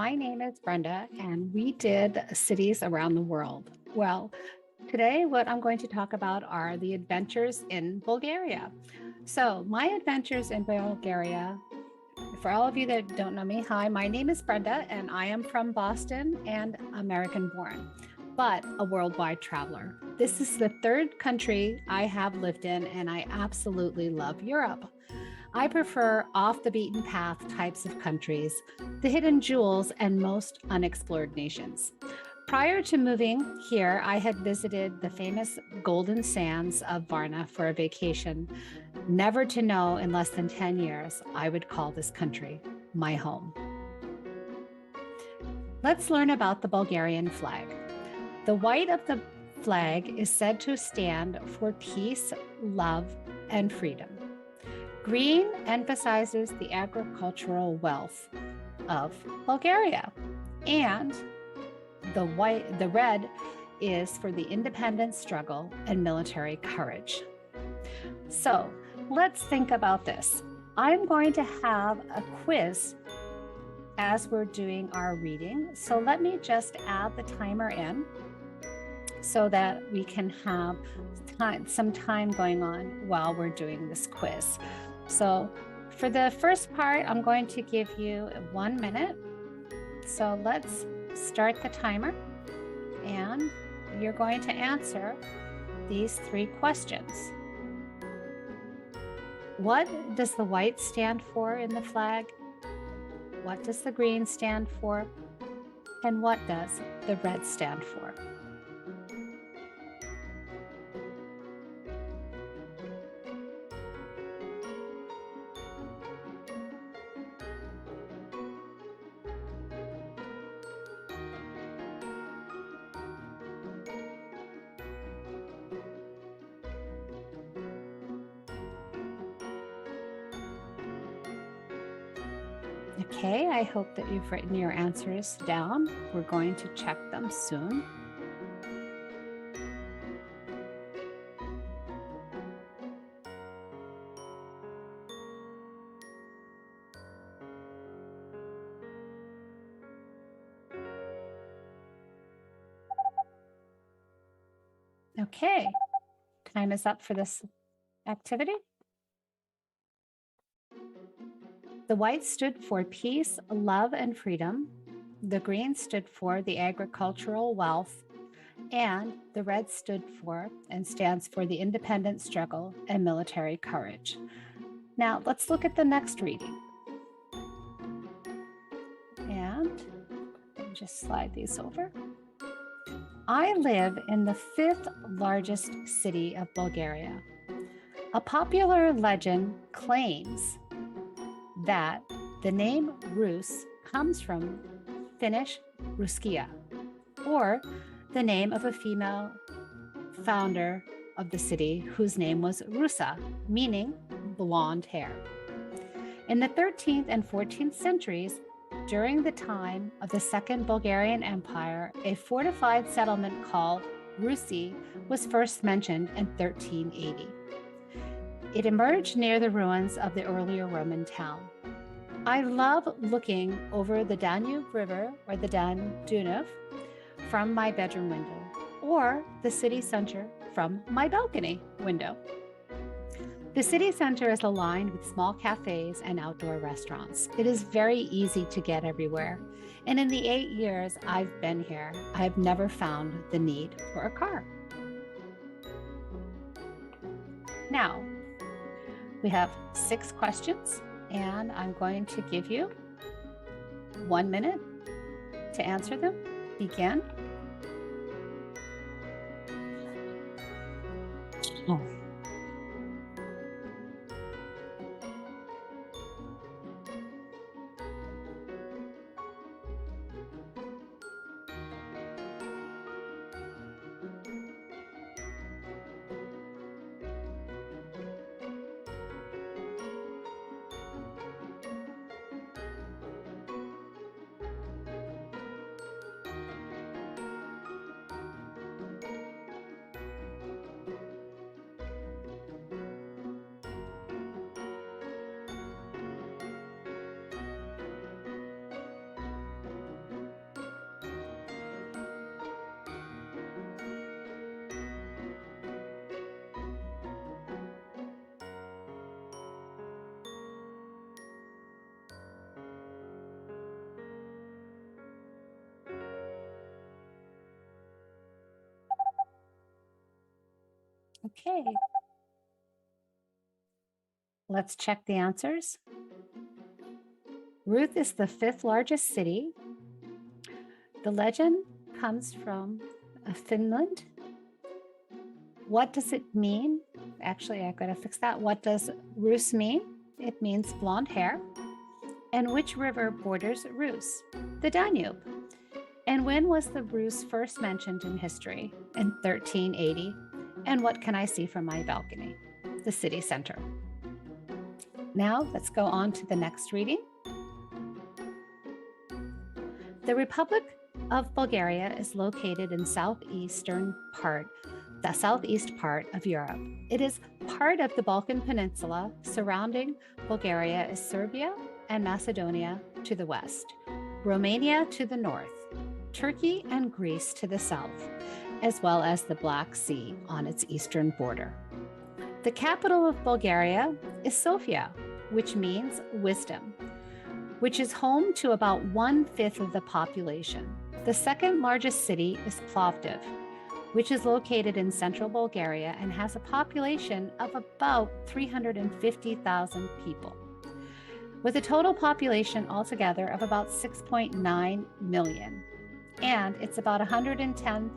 my name is Brenda, and we did cities around the world. Well, today, what I'm going to talk about are the adventures in Bulgaria. So, my adventures in Bulgaria, for all of you that don't know me, hi, my name is Brenda, and I am from Boston and American born, but a worldwide traveler. This is the third country I have lived in, and I absolutely love Europe. I prefer off the beaten path types of countries, the hidden jewels, and most unexplored nations. Prior to moving here, I had visited the famous golden sands of Varna for a vacation, never to know in less than 10 years I would call this country my home. Let's learn about the Bulgarian flag. The white of the flag is said to stand for peace, love, and freedom. Green emphasizes the agricultural wealth of Bulgaria, and the red is for the independence struggle and military courage. So let's think about this. I'm going to have a quiz as we're doing our reading. So let me just add the timer in so that we can have some time going on while we're doing this quiz. So for the first part, I'm going to give you 1 minute. So let's start the timer, and you're going to answer these 3 questions. What does the white stand for in the flag? What does the green stand for? And what does the red stand for? Okay, I hope that you've written your answers down. We're going to check them soon. Okay, time is up for this activity. The white stood for peace, love, and freedom. The green stood for the agricultural wealth. And the red stood for and stands for the independence struggle and military courage. Now, let's look at the next reading. And let me just slide these over. I live in the 5th largest city of Bulgaria. A popular legend claims that the name Rus comes from Finnish Ruskia, or the name of a female founder of the city whose name was Rusa, meaning blonde hair. In the 13th and 14th centuries, during the time of the Second Bulgarian Empire, a fortified settlement called Rusi was first mentioned in 1380. It emerged near the ruins of the earlier Roman town. I love looking over the Danube River, or the Danube, from my bedroom window, or the city center from my balcony window. The city center is aligned with small cafes and outdoor restaurants. It is very easy to get everywhere. And in the 8 years I've been here, I've never found the need for a car. Now, we have 6 questions, and I'm going to give you 1 minute to answer them. Begin. Oh. Okay. Let's check the answers. Ruth is the 5th largest city. The legend comes from Finland. What does it mean? Actually, I've got to fix that. What does Rus mean? It means blonde hair. And which river borders Rus? The Danube. And when was the Rus first mentioned in history? In 1380. And what can I see from my balcony? The city center. Now let's go on to the next reading. The Republic of Bulgaria is located in the southeast part of Europe. It is part of the Balkan Peninsula. Surrounding Bulgaria is Serbia and Macedonia to the west, Romania to the north, Turkey and Greece to the south, as well as the Black Sea on its eastern border. The capital of Bulgaria is Sofia, which means wisdom, which is home to about 1/5 of the population. The second largest city is Plovdiv, which is located in central Bulgaria and has a population of about 350,000 people, with a total population altogether of about 6.9 million. And it's about 110,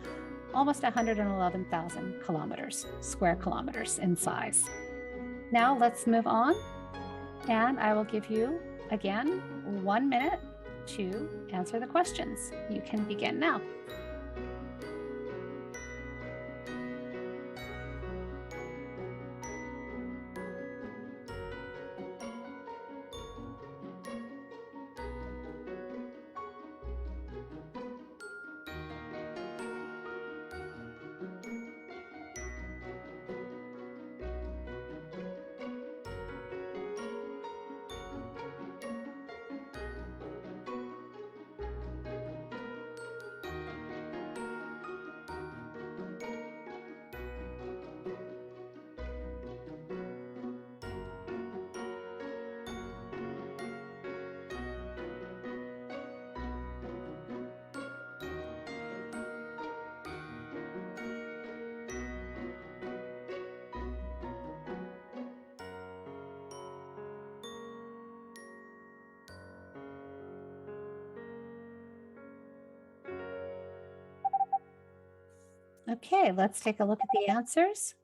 almost 111,000 square kilometers in size. Now let's move on. And I will give you, again, 1 minute to answer the questions. You can begin now. Okay, let's take a look at the answers.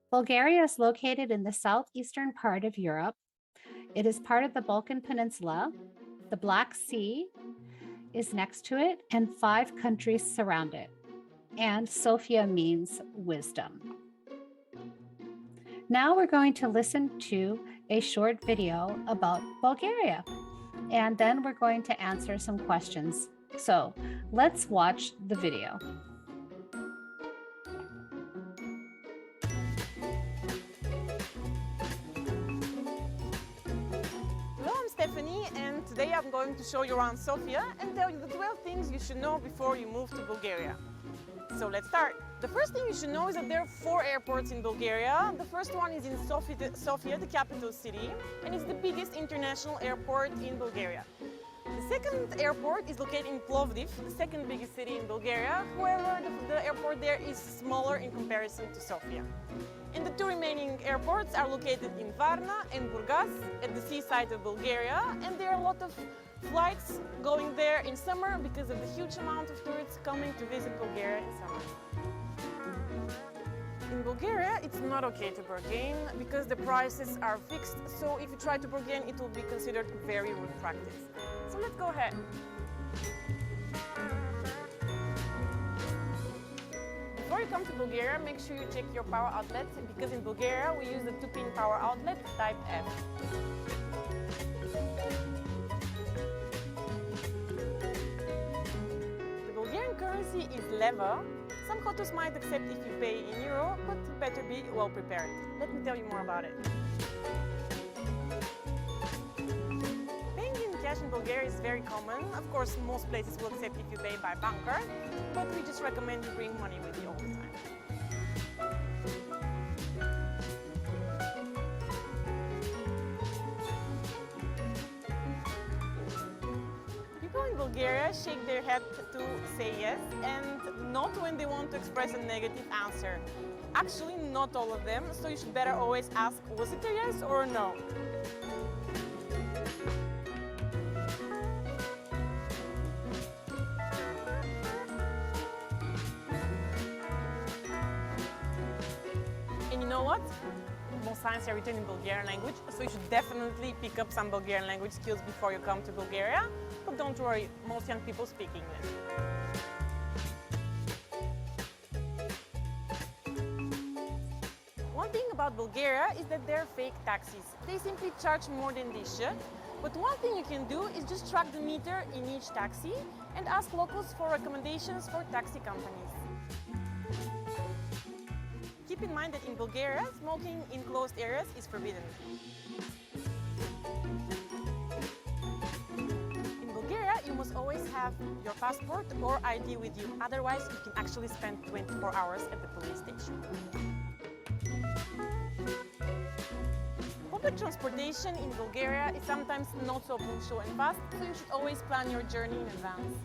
Bulgaria is located in the southeastern part of Europe. It is part of the Balkan Peninsula. The Black Sea is next to it, and 5 countries surround it. And Sofia means wisdom. Now we're going to listen to a short video about Bulgaria, and then we're going to answer some questions. So let's watch the video. And today I'm going to show you around Sofia and tell you the 12 things you should know before you move to Bulgaria. So let's start. The first thing you should know is that there are 4 airports in Bulgaria. The first one is in Sofia, the capital city, and it's the biggest international airport in Bulgaria. The second airport is located in Plovdiv, the second biggest city in Bulgaria. However, the airport there is smaller in comparison to Sofia. And the 2 remaining airports are located in Varna and Burgas at the seaside of Bulgaria, and there are a lot of flights going there in summer because of the huge amount of tourists coming to visit Bulgaria in summer. In Bulgaria, it's not okay to bargain because the prices are fixed, so if you try to bargain, it will be considered very rude practice. So let's go ahead. Before you come to Bulgaria, make sure you check your power outlet because in Bulgaria we use the 2-pin power outlet type F. The Bulgarian currency is leva. Some hotels might accept if you pay in euro, but better be well prepared. Let me tell you more about it. Paying in cash in Bulgaria is very common. Of course, most places will accept if you pay by bank card, but we just recommend you bring money with you all the time. Bulgaria shake their head to say yes, and not when they want to express a negative answer. Actually, not all of them, so you should better always ask, was it a yes or a no? And you know what? Most signs are written in Bulgarian language, so you should definitely pick up some Bulgarian language skills before you come to Bulgaria. But don't worry, most young people speak English. One thing about Bulgaria is that they're fake taxis. They simply charge more than they should. But one thing you can do is just track the meter in each taxi and ask locals for recommendations for taxi companies. Keep in mind that in Bulgaria, smoking in closed areas is forbidden. In Bulgaria, you must always have your passport or ID with you. Otherwise, you can actually spend 24 hours at the police station. Public transportation in Bulgaria is sometimes not so punctual and fast, so you should always plan your journey in advance.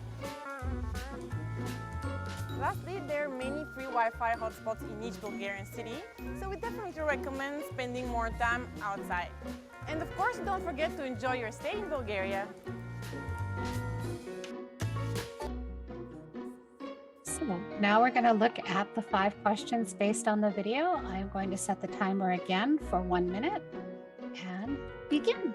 Lastly, there are many free Wi-Fi hotspots in each Bulgarian city, so we definitely recommend spending more time outside. And of course, don't forget to enjoy your stay in Bulgaria. So now we're going to look at the 5 questions based on the video. I'm going to set the timer again for 1 minute and begin.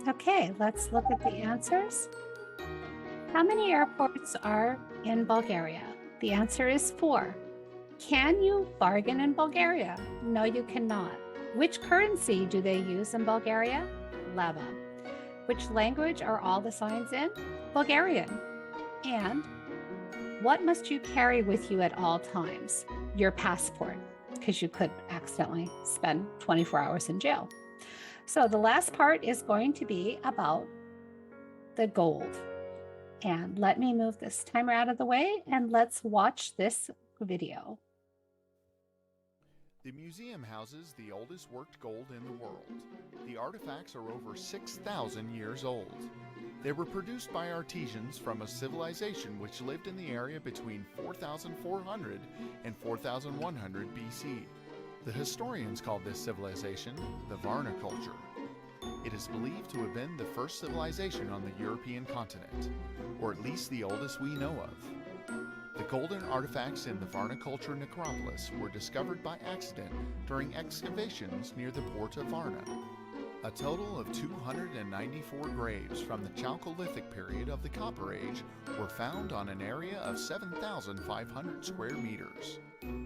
Okay, let's look at the answers. How many airports are in Bulgaria? The answer is 4. Can you bargain in Bulgaria? No, you cannot. Which currency do they use in Bulgaria? Leva. Which language are all the signs in? Bulgarian. And what must you carry with you at all times? Your passport, because you could accidentally spend 24 hours in jail. So the last part is going to be about the gold. And let me move this timer out of the way and let's watch this video. The museum houses the oldest worked gold in the world. The artifacts are over 6,000 years old. They were produced by artisans from a civilization which lived in the area between 4,400 and 4,100 BC. The historians called this civilization the Varna Culture. It is believed to have been the first civilization on the European continent, or at least the oldest we know of. The golden artifacts in the Varna Culture necropolis were discovered by accident during excavations near the port of Varna. A total of 294 graves from the Chalcolithic period of the Copper Age were found on an area of 7,500 square meters.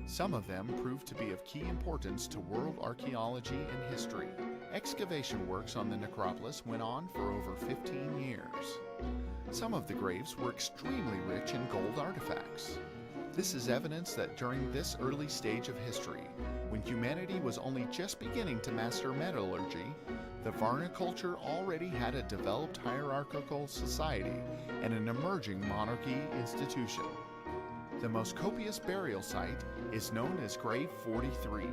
Some of them proved to be of key importance to world archaeology and history. Excavation works on the necropolis went on for over 15 years. Some of the graves were extremely rich in gold artifacts. This is evidence that during this early stage of history, when humanity was only just beginning to master metallurgy, the Varna culture already had a developed hierarchical society and an emerging monarchy institution. The most copious burial site is known as Grave 43.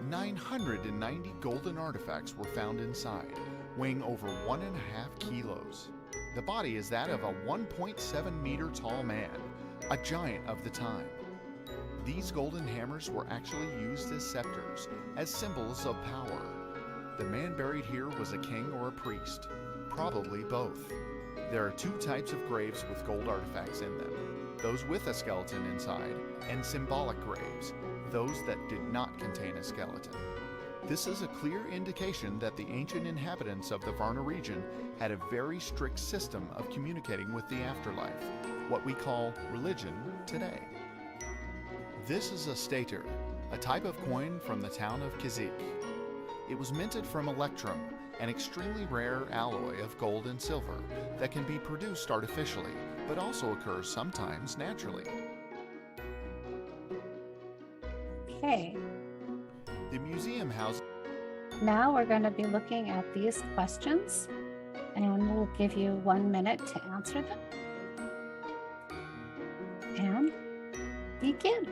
990 golden artifacts were found inside, weighing over 1.5 kilos. The body is that of a 1.7 meter tall man, a giant of the time. These golden hammers were actually used as scepters, as symbols of power. The man buried here was a king or a priest. probably both. There are two types of graves with gold artifacts in them, those with a skeleton inside, and symbolic graves, those that did not contain a skeleton. This is a clear indication that the ancient inhabitants of the Varna region had a very strict system of communicating with the afterlife, what we call religion today. This is a stater, a type of coin from the town of Kizik. It was minted from electrum, an extremely rare alloy of gold and silver that can be produced artificially, but also occurs sometimes naturally. Okay, The museum houses now we're going to be looking at these questions, and we'll give you 1 minute to answer them. And begin.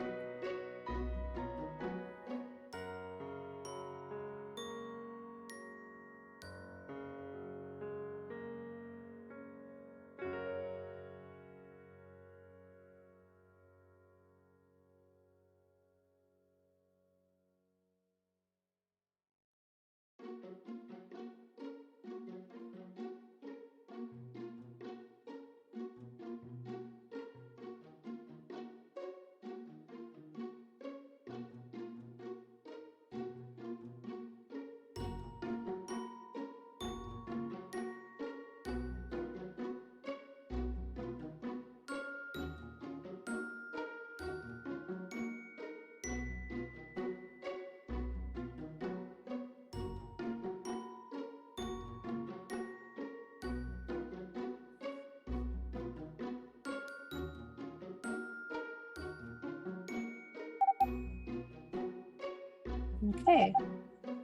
Okay,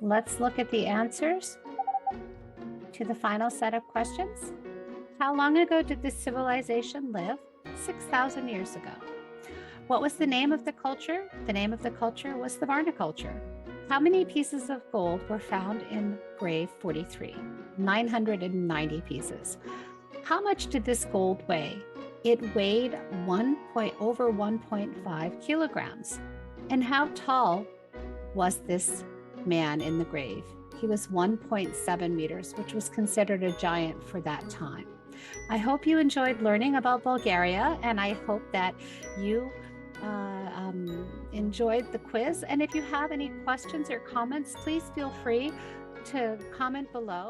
let's look at the answers to the final set of questions. How long ago did this civilization live? 6,000 years ago. What was the name of the culture? The name of the culture was the Varna Culture. How many pieces of gold were found in grave 43? 990 pieces. How much did this gold weigh? It weighed over 1.5 kilograms. And how tall was this man in the grave? He was 1.7 meters, which was considered a giant for that time. I hope you enjoyed learning about Bulgaria, and I hope that you enjoyed the quiz. And if you have any questions or comments, please feel free to comment below.